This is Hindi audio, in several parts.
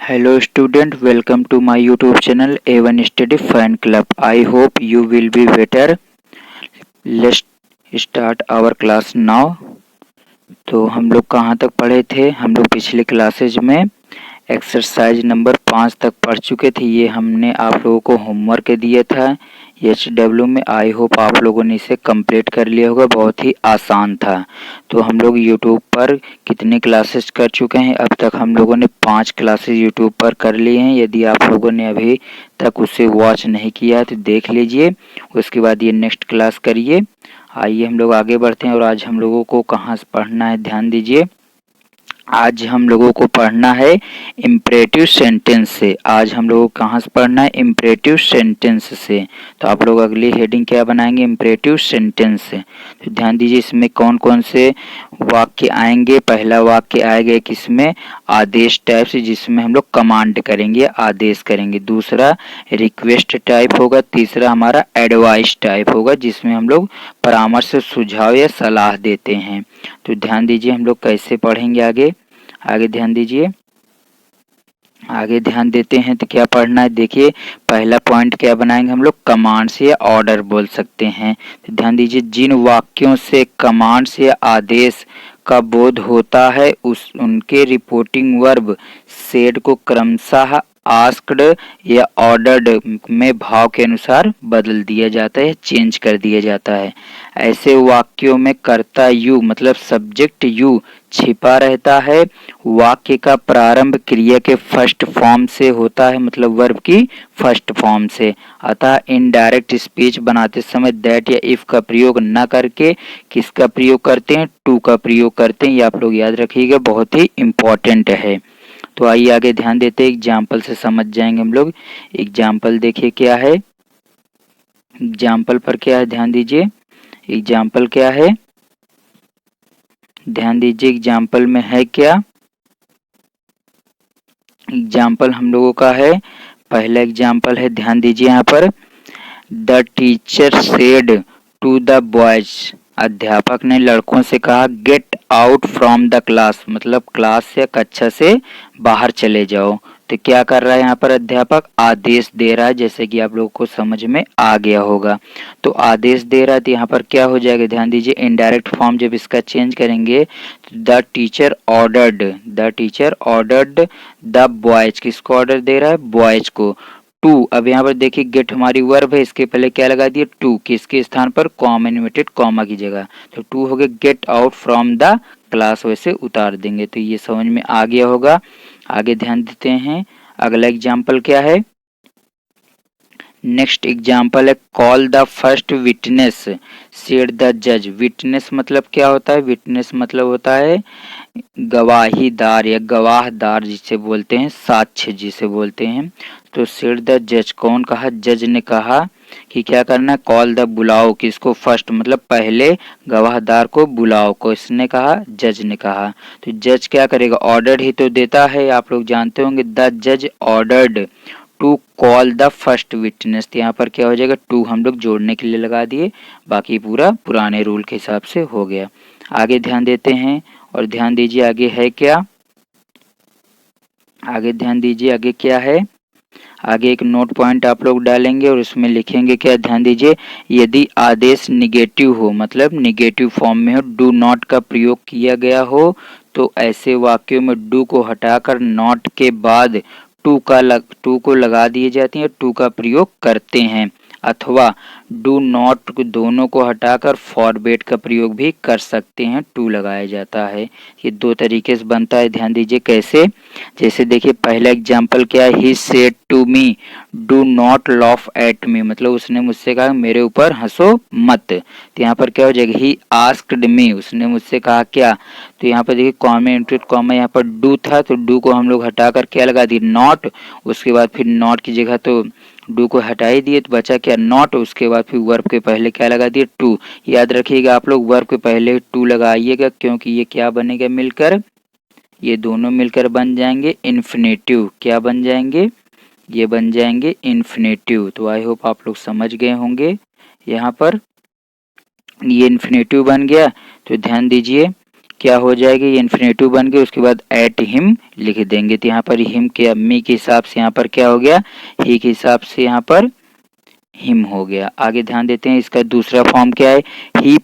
Hello student, welcome to my YouTube channel A1 Study Fan Club. I hope you will be better. Let's start our class now. तो हम लोग कहाँ तक पढ़े थे? हम लोग पिछले क्लासेज में एक्सरसाइज नंबर 5 तक पढ़ चुके थे। ये हमने आप लोगों को होमवर्क दिया था HW में। आई होप आप लोगों ने इसे कंप्लीट कर लिया होगा, बहुत ही आसान था। तो हम लोग यूट्यूब पर कितने क्लासेस कर चुके हैं? अब तक हम लोगों ने 5 क्लासेस यूट्यूब पर कर लिए हैं। यदि आप लोगों ने अभी तक उसे वॉच नहीं किया तो देख लीजिए, उसके बाद ये नेक्स्ट क्लास करिए। आइए हम लोग आगे बढ़ते हैं। और आज हम लोगों को कहाँ से पढ़ना है, ध्यान दीजिए। आज हम लोगों को पढ़ना है इम्परेटिव सेंटेंस से। आज हम लोगों को कहाँ से पढ़ना है? इम्परेटिव सेंटेंस से। तो आप लोग अगली हेडिंग क्या बनाएंगे? इम्परेटिव सेंटेंस से। तो ध्यान दीजिए, इसमें कौन कौन से वाक्य आएंगे। पहला वाक्य आएगा किसमें? आदेश टाइप से, जिसमें हम लोग कमांड करेंगे, आदेश करेंगे। दूसरा रिक्वेस्ट टाइप होगा। तीसरा हमारा एडवाइस टाइप होगा, जिसमें हम लोग परामर्श, सुझाव या सलाह देते हैं। तो ध्यान दीजिए हम लोग कैसे पढ़ेंगे आगे। आगे ध्यान दीजिए, आगे ध्यान देते हैं तो क्या पढ़ना है। देखिए पहला पॉइंट क्या बनाएंगे हम लोग? कमांड से या ऑर्डर बोल सकते हैं। तो ध्यान दीजिए, जिन वाक्यों से कमांड से आदेश का बोध होता है उनके रिपोर्टिंग वर्ब सेड को क्रमशः आस्क्ड या ऑर्डर्ड में भाव के अनुसार बदल दिया जाता है, चेंज कर दिया जाता है। ऐसे वाक्यों में कर्ता यू मतलब सब्जेक्ट यू छिपा रहता है। वाक्य का प्रारंभ क्रिया के फर्स्ट फॉर्म से होता है, मतलब वर्ब की फर्स्ट फॉर्म से। अतः इनडायरेक्ट स्पीच बनाते समय दैट या इफ का प्रयोग न करके किसका प्रयोग करते हैं? टू का प्रयोग करते हैं। ये आप लोग याद रखिएगा, बहुत ही इम्पोर्टेंट है। तो आइए आगे ध्यान देते हैं, एग्जाम्पल से समझ जाएंगे हम लोग। एग्जाम्पल देखिए क्या है। एग्जाम्पल पर क्या है, ध्यान दीजिए। एग्जाम्पल क्या है, ध्यान दीजिए। एग्जाम्पल में है क्या? एग्जाम्पल हम लोगों का है, पहला एग्जाम्पल है, ध्यान दीजिए यहाँ पर। The teacher said to the boys, अध्यापक ने लड़कों से कहा get out from the class, मतलब क्लास या कक्षा से बाहर चले जाओ। तो क्या कर रहा है यहाँ पर? अध्यापक आदेश दे रहा है, जैसे कि आप लोगों को समझ में आ गया होगा। तो आदेश दे रहा है, तो यहाँ पर क्या हो जाएगा? ध्यान दीजिए, इनडायरेक्ट फॉर्म जब इसका चेंज करेंगे तो the teacher ordered the boys, किसको ऑर्डर दे रहा है? बॉयज को। टू, अब यहाँ पर देखिए गेट हमारी वर्ब है, इसके पहले क्या लगा दिए? टू, किसके स्थान पर? कॉमा, इन्वर्टेड कॉमा की जगह। तो टू हो गया gate out from the class, वैसे उतार देंगे। तो ये समझ में आ गया होगा। आगे ध्यान देते हैं, अगला एग्जाम्पल क्या है। नेक्स्ट एग्जाम्पल है call the first witness said the जज। विटनेस मतलब क्या होता है? विटनेस मतलब होता है गवाहीदार या गवाहदार, जिसे बोलते हैं साक्ष्य जिसे बोलते हैं। तो सेड द जज, कौन कहा? जज ने कहा कि क्या करना है? कॉल द, बुलाओ, किसको? फर्स्ट मतलब पहले गवाहदार को बुलाओ, को इसने कहा, जज ने कहा। तो जज क्या करेगा? ऑर्डर ही तो देता है, आप लोग जानते होंगे। द जज ordered to call the first witness. तो यहाँ पर क्या हो जाएगा? टू हम लोग जोड़ने के लिए लगा दिए, बाकी पूरा पुराने रूल के हिसाब से हो गया। आगे ध्यान देते हैं, और ध्यान दीजिए आगे है क्या। आगे ध्यान दीजिए, आगे क्या है। आगे एक नोट पॉइंट आप लोग डालेंगे और उसमें लिखेंगे क्या? ध्यान दीजिए, यदि आदेश निगेटिव हो, मतलब निगेटिव फॉर्म में हो, डू नॉट का प्रयोग किया गया हो, तो ऐसे वाक्यों में डू को हटाकर नॉट के बाद टू को लगा दिए जाती है, टू का प्रयोग करते हैं। अथवा डू नॉट दोनों को हटाकर फॉरबेट का प्रयोग भी कर सकते हैं, टू लगाया जाता है। ये दो तरीके से बनता है, ध्यान दीजिए कैसे। जैसे देखिए पहला एग्जाम्पल क्या है, he said to me do not laugh at me, मतलब उसने मुझसे कहा मेरे ऊपर हंसो मत। तो यहाँ पर क्या हो जाएगा? ही आस्क्ड मी, उसने मुझसे कहा क्या? तो यहाँ पर देखिए कॉमा इंटरेट कॉमा, यहाँ पर डू था तो डू को हम लोग हटाकर क्या लगा दिए? नॉट। उसके बाद फिर नॉट की जगह तो डू को हटा ही दिए, तो बचा क्या? नॉट। उसके बाद फिर वर्ब के पहले क्या लगा दिए? टू। याद रखिएगा आप लोग, वर्ब के पहले टू लगाइएगा, क्योंकि ये क्या बनेगा मिलकर? ये दोनों मिलकर बन जाएंगे इन्फिनेटिव। क्या बन जाएंगे? ये बन जाएंगे इन्फिनेटिव। तो आई होप आप लोग समझ गए होंगे। यहाँ पर ये इन्फिनेटिव बन गया। तो ध्यान दीजिए क्या हो जाएगी, ये इन्फिनेटिव बन गई, उसके बाद एट हिम लिख देंगे। तो यहाँ पर हिम के मी के हिसाब से यहाँ पर क्या हो गया, ही के हिसाब से यहाँ पर हिम हो गया। आगे ध्यान देते हैं, इसका दूसरा फॉर्म क्या है, ही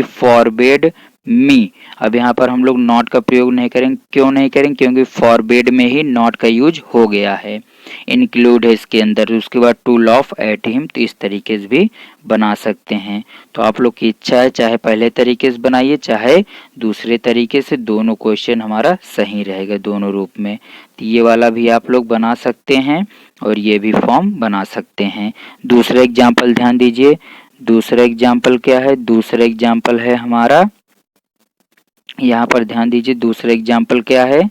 फॉरबेड मी। अब यहाँ पर हम लोग नॉट का प्रयोग नहीं करेंगे, क्यों नहीं करेंगे, क्योंकि फॉरबेड में ही नॉट का यूज हो गया है, इंक्लूड है इसके अंदर। उसके बाद टू लॉफ एट हिम, तो इस तरीके से भी बना सकते हैं। तो आप लोग की इच्छा है, चाहे पहले तरीके से बनाइए चाहे दूसरे तरीके से, दोनों क्वेश्चन हमारा सही रहेगा दोनों रूप में। तो ये वाला भी आप लोग बना सकते हैं और ये भी फॉर्म बना सकते हैं। दूसरा एग्जाम्पल ध्यान दीजिए, दूसरा एग्जाम्पल क्या है, दूसरा एग्जाम्पल है हमारा, यहाँ पर ध्यान दीजिए दूसरा एग्जाम्पल क्या है,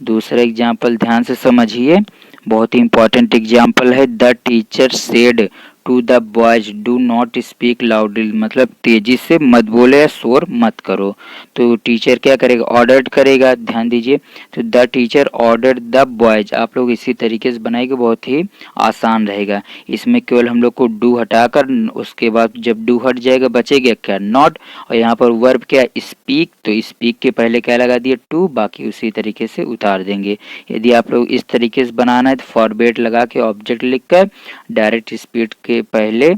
दूसरा एग्जाम्पल ध्यान से समझिए, बहुत ही इंपॉर्टेंट एग्जाम्पल है। The teacher said to the boys do not speak loudly, मतलब तेजी से मत बोले या शोर मत करो। तो टीचर क्या करेगा, ऑर्डर करेगा, ध्यान दीजिए। तो the teacher order the boys, आप लोग इसी तरीके से बनाएंगे, बहुत ही आसान रहेगा। इसमें केवल हम लोग को डू हटाकर, उसके बाद जब डू हट जाएगा बचेगा क्या, नॉट, और यहाँ पर वर्ब क्या, स्पीक, तो स्पीक के पहले क्या लगा दिया, टू, बाकी उसी तरीके से उतार देंगे। यदि आप लोग इस तरीके से बनाना है तो फॉरवर्ड लगा के ऑब्जेक्ट लिखकर डायरेक्ट स्पीड के पहले,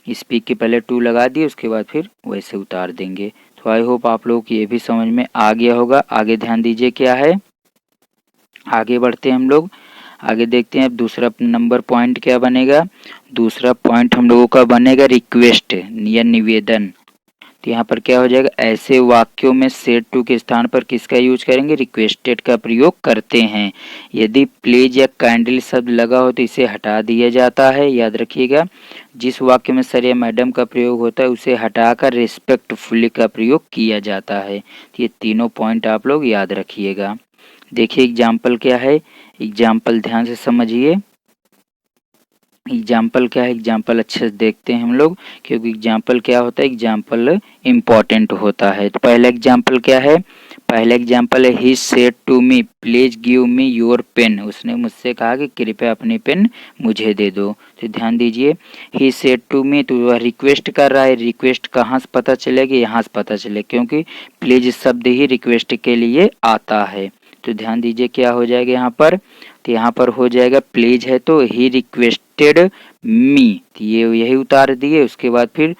स्पीक के पहले टू लगा दिए, उसके बाद फिर वैसे उतार देंगे। तो आई होप आप लोगों को ये भी समझ में आ गया होगा। आगे ध्यान दीजिए क्या है, आगे बढ़ते हैं हम लोग, आगे देखते हैं अब दूसरा नंबर पॉइंट क्या बनेगा। दूसरा पॉइंट हम लोगों का बनेगा रिक्वेस्ट या निवेदन। तो यहाँ पर क्या हो जाएगा, ऐसे वाक्यों में सेड टू के स्थान पर किसका यूज करेंगे, रिक्वेस्टेड का प्रयोग करते हैं। यदि प्लीज या काइंडली शब्द लगा हो तो इसे हटा दिया जाता है, याद रखिएगा। जिस वाक्य में सर या मैडम का प्रयोग होता है उसे हटाकर रिस्पेक्टफुली का प्रयोग किया जाता है। तो ये तीनों पॉइंट आप लोग याद रखिएगा। देखिए एग्जाम्पल क्या है, एग्जाम्पल ध्यान से समझिए, एग्जाम्पल क्या है, एग्जाम्पल अच्छे से देखते हैं हम लोग, क्योंकि एग्जाम्पल क्या होता है, एग्जाम्पल इम्पॉर्टेंट होता है। तो पहला एग्जाम्पल क्या है, पहला एग्जाम्पल है he said to me please give me your pen, उसने मुझसे कहा कि कृपया अपनी पेन मुझे दे दो। तो ध्यान दीजिए ही सेड टू मी, तो वह रिक्वेस्ट कर रहा है, रिक्वेस्ट कहाँ से पता चलेगी, यहाँ से पता चले, क्योंकि प्लीज शब्द ही रिक्वेस्ट के लिए आता है। तो ध्यान दीजिए क्या हो जाएगा यहाँ पर, तो यहाँ पर हो जाएगा प्लीज है तो ही रिक्वेस्टेड मी, तो ये यही उतार दिए। उसके बाद फिर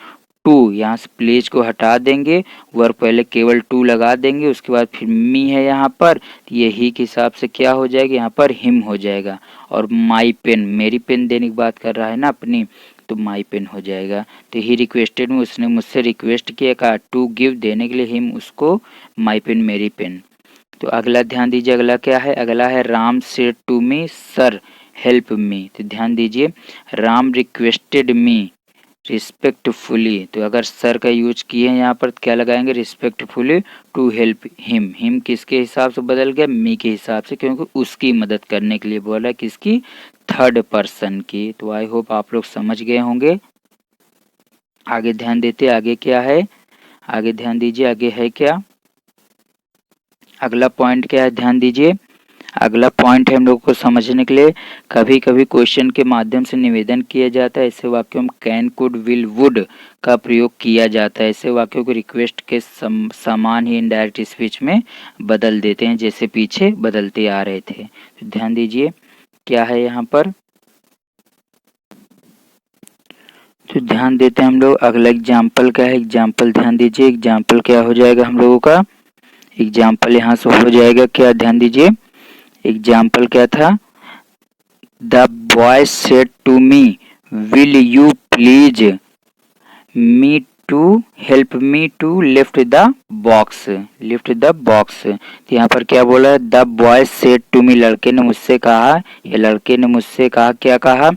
टू, यहाँ से प्लीज को हटा देंगे, वर्ब पहले केवल टू लगा देंगे, उसके बाद फिर मी है यहाँ पर, तो ये ही के हिसाब से क्या हो जाएगा, यहाँ पर हिम हो जाएगा। और माई पेन, मेरी पेन देने की बात कर रहा है ना अपनी, तो माई पेन हो जाएगा। तो ही रिक्वेस्टेड में उसने मुझसे रिक्वेस्ट किया, कहा टू गिव देने के लिए हिम उसको माई पेन मेरी पेन। तो अगला ध्यान दीजिए, अगला क्या है, अगला है Ram said to me sir help me. तो ध्यान दीजिए राम रिक्वेस्टेड मी रिस्पेक्टफुली, तो अगर सर का यूज किए हैं यहाँ पर तो क्या लगाएंगे, respectfully to help him. Him किसके हिसाब से बदल गया, मी के हिसाब से, क्योंकि उसकी मदद करने के लिए बोला, किसकी, थर्ड पर्सन की। तो आई होप आप लोग समझ गए होंगे। आगे ध्यान देते, आगे क्या है, आगे ध्यान दीजिए, आगे है क्या, अगला पॉइंट क्या है, ध्यान दीजिए। अगला पॉइंट है हम लोग को समझने के लिए, कभी कभी क्वेश्चन के माध्यम से निवेदन किया जाता है, ऐसे वाक्यों में कैन कुड विल वुड का प्रयोग किया जाता है। ऐसे वाक्यों को रिक्वेस्ट के समान ही इनडायरेक्ट स्पीच में बदल देते हैं, जैसे पीछे बदलते आ रहे थे। तो ध्यान दीजिए क्या है यहाँ पर, तो ध्यान देते हैं हम लोग। अगला एग्जाम्पल क्या है, एग्जाम्पल ध्यान दीजिए, एग्जाम्पल क्या हो जाएगा हम लोगों का, एग्जाम्पल यहाँ से हो जाएगा क्या, ध्यान दीजिए एग्जाम्पल क्या था, the boy said to me will you please me to help me to lift the box, lift the box. तो यहाँ पर क्या बोला है, the boy said to me, लड़के ने मुझसे कहा, या लड़के ने मुझसे कहा, क्या कहा,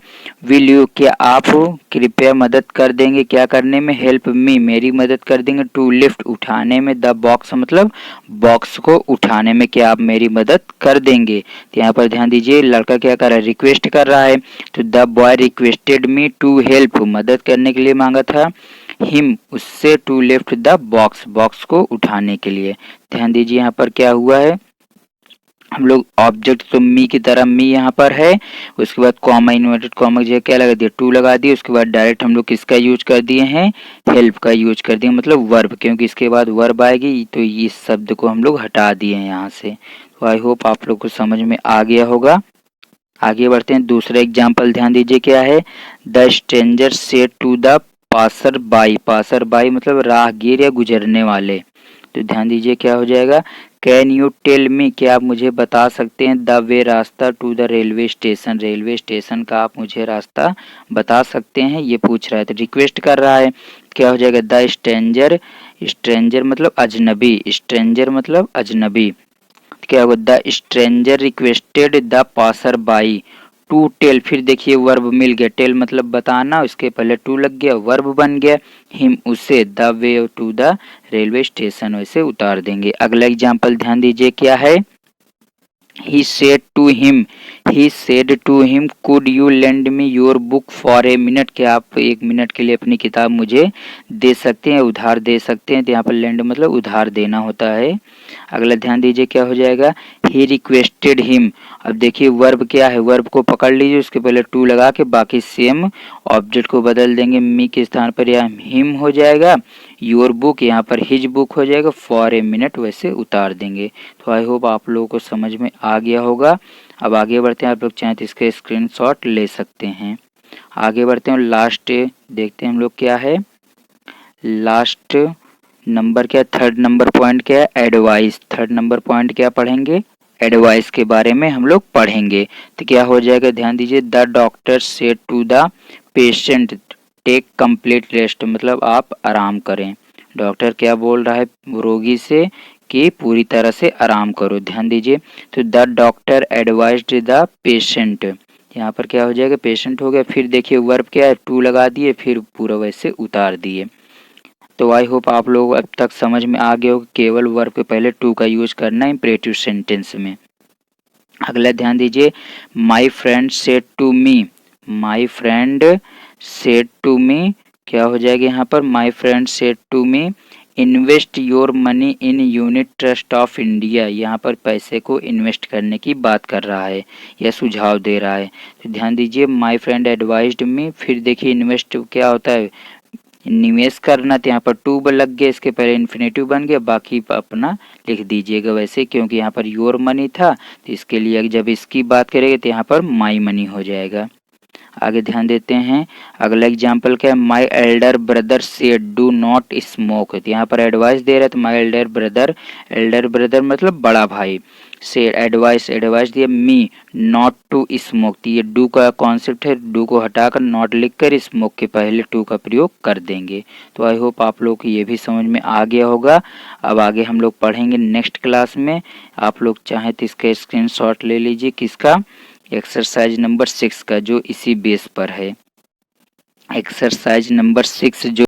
विल यू, क्या आप कृपया मदद कर देंगे, क्या करने में, हेल्प मी, मेरी मदद कर देंगे, टू लिफ्ट, उठाने में, द बॉक्स मतलब बॉक्स को उठाने में, क्या आप मेरी मदद कर देंगे। तो यहाँ पर ध्यान दीजिए लड़का क्या कर रहा है, रिक्वेस्ट कर रहा है। तो the boy requested me to help, मदद करने के लिए मांगा था, हिम उससे, to lift the box, box को उठाने के लिए। ध्यान दीजिए यहाँ पर क्या हुआ है, हम लोग ऑब्जेक्ट तो मी की तरह मी यहाँ पर है, उसके बाद कॉमा इन्वर्टेड कॉमा जो क्या लगा दिया, टू लगा दिया। उसके बाद डायरेक्ट हम लोग किसका यूज कर दिए हैं, हेल्प का यूज कर दिए, मतलब वर्ब, क्योंकि इसके बाद वर्ब आएगी तो इस शब्द को हम लोग हटा दिए हैं यहाँ से। तो आई होप आप लोग को समझ में आ गया होगा। आगे बढ़ते हैं, दूसरा एग्जाम्पल ध्यान दीजिए क्या है। The stranger said to the passer by, passer by मतलब राहगीर या गुजरने वाले। तो ध्यान दीजिए क्या हो जाएगा, कैन यू टेल मी, क्या आप मुझे बता सकते हैं, द वे रास्ता to the railway station, railway station का आप मुझे रास्ता बता सकते हैं, ये पूछ रहा है, तो रिक्वेस्ट कर रहा है। क्या हो जाएगा, द स्ट्रेंजर, स्ट्रेंजर मतलब अजनबी, स्ट्रेंजर मतलब अजनबी। क्या होगा, the stranger requested the passer by to tell, फिर देखिए वर्ब मिल गया, टेल मतलब बताना, उसके पहले टू लग गया, वर्ब बन गया, हिम उसे, the way to the railway station वैसे उतार देंगे। अगला एग्जाम्पल ध्यान दीजिए क्या है। He said to him, he said to him, could you lend me your book for a minute, क्या आप एक मिनट के लिए अपनी किताब मुझे दे सकते हैं, उधार दे सकते हैं। तो यहाँ पर lend मतलब उधार देना होता है। अगला ध्यान दीजिए क्या हो जाएगा, he requested him। अब देखिए वर्ब क्या है, वर्ब को पकड़ लीजिए, उसके पहले टू लगा के बाकी सेम ऑब्जेक्ट को बदल देंगे, मी के स्थान पर या हिम हो जाएगा, योर बुक यहाँ पर हिज बुक हो जाएगा, फॉर ए मिनट वैसे उतार देंगे। तो आई होप आप लोगों को समझ में आ गया होगा। अब आगे बढ़ते हैं, आप लोग चाहें तो इसके स्क्रीनशॉट ले सकते हैं। आगे बढ़ते हैं, लास्ट देखते हैं हम लोग क्या है, लास्ट नंबर क्या, थर्ड नंबर पॉइंट क्या है, एडवाइस। थर्ड नंबर पॉइंट क्या पढ़ेंगे, एडवाइस के बारे में हम लोग पढ़ेंगे। तो क्या हो जाएगा, ध्यान दीजिए, the doctor said to the patient take complete rest, मतलब आप आराम करें। डॉक्टर क्या बोल रहा है रोगी से कि पूरी तरह से आराम करो, ध्यान दीजिए। तो the doctor advised the patient, यहाँ पर क्या हो जाएगा, पेशेंट हो गया, फिर देखिए वर्ब क्या है, टू लगा दिए, फिर पूरा वैसे उतार दिए। तो आई होप आप लोग अब तक समझ में आ गए हो कि केवल वर्ब के पहले टू का यूज करना है इंपरेटिव सेंटेंस में। अगला ध्यान दीजिए, my friend said to me, my friend said to me, क्या हो जाएगा यहाँ पर, my friend said to me invest your money in unit trust of India, यहाँ पर पैसे को इन्वेस्ट करने की बात कर रहा है या सुझाव दे रहा है। तो ध्यान दीजिए, माई फ्रेंड एडवाइज्ड मी, फिर देखिए इन्वेस्ट क्या होता है, निवेश करना, तो यहाँ पर टू लग गया, इसके पहले इन्फिनेटिव बन गया, बाकी अपना लिख दीजिएगा वैसे, क्योंकि यहाँ पर योर मनी था, तो इसके लिए जब इसकी बात करेंगे तो यहाँ पर माई मनी हो जाएगा। आगे ध्यान देते हैं, अगला एग्जाम्पल क्या है, my elder brother said do not smoke, तो यहाँ पर एडवाइस दे रहा है, तो माई एल्डर ब्रदर मतलब बड़ा भाई, से एडवाइस एडवाइस दिया मी नॉट टू स्मोक, ये डू का कॉन्सेप्ट है, डू को हटाकर नॉट लिखकर स्मोक के पहले टू का प्रयोग कर देंगे। तो आई होप आप लोग को ये भी समझ में आ गया होगा। अब आगे हम लोग पढ़ेंगे नेक्स्ट क्लास में, आप लोग चाहें तो इसका स्क्रीनशॉट ले लीजिए, किसका, एक्सरसाइज नंबर 6 का, जो इसी बेस पर है। एक्सरसाइज नंबर 6 जो